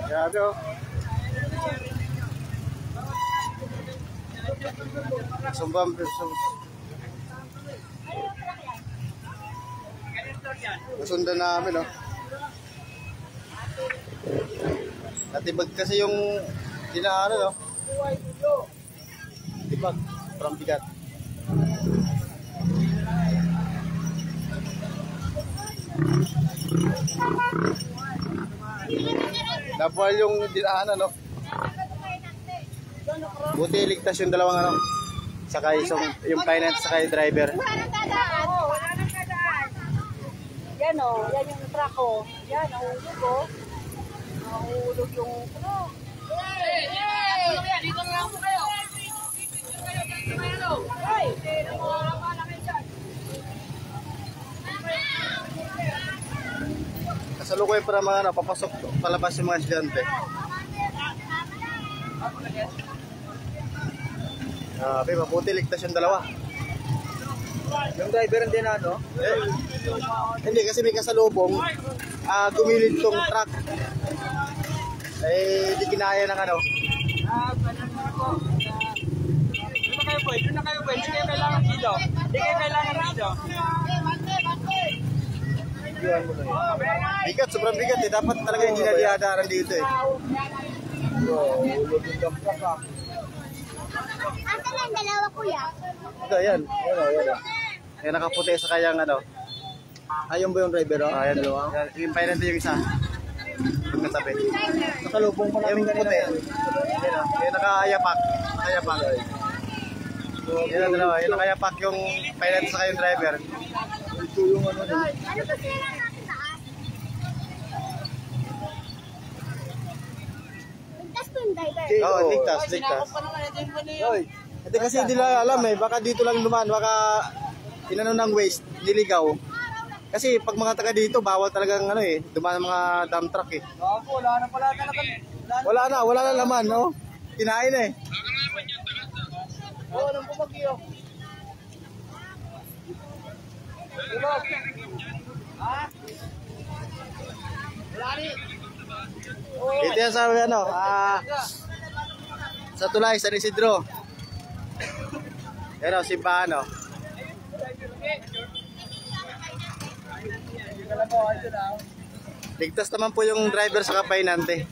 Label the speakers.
Speaker 1: Grabe oh. Sumbang. Nasundan namin oh. Natibag kasi yung dinaanan oh. Tibag, parang bigat. Nabuhal yung dinaanan no. Buti ligtas yung dalawang ano. Sakay yung finance sakay driver.
Speaker 2: Wala nang dadaan. Yan o, yan yung truck o. Yan, nahulog o. Nahulog yung ano. Dito na lang po kayo. Ay,
Speaker 1: kasalukuyan para mga napapasok palabas yung mga estudyante. Grabe, mabuti ligtas yung dalawa.
Speaker 3: Yung driver hindi na ano?
Speaker 1: Hindi kasi may kasalubong gumilid tong truck. Eh, di kinaya ng ano.
Speaker 3: Doon na kayo po. Hindi kayo kailangan dito.
Speaker 1: Bigat, sobrang bigat eh. Dapat talaga hindi na dinadaran dito eh.
Speaker 2: Asan ang dalawa kuya?
Speaker 1: Ito, yan. Yan nakaputi sa kayang ano.
Speaker 3: Ayun ba yung driver?
Speaker 1: Ayan, dalawa. Yung finance yung isa. Yung natabi.
Speaker 3: Nakalubong pa namin
Speaker 1: Yung puti. Yan nakayapak. Nakayapak. Yan ang dalawa. Yan nakayapak yung finance sa kayang driver.
Speaker 3: Ito yung ano din.
Speaker 2: Ano ba sila natin taas? Ligtas po yung driver.
Speaker 1: Oo, ligtas. Hindi kasi hindi lang alam eh. Baka dito lang dumaan. Baka inano ng waste. Niligaw. Kasi pag mga taga dito, bawal talagang ano eh. Dumaan ng mga dump truck eh.
Speaker 3: Wala na pala talaga.
Speaker 1: Wala na laman, no? Kinain eh.
Speaker 3: Oo, nang pumagyo.
Speaker 1: Ito yan sa ano, sa Tulay, San Isidro. Yan o, simbahan o. Ligtas naman po yung driver sa kapainante.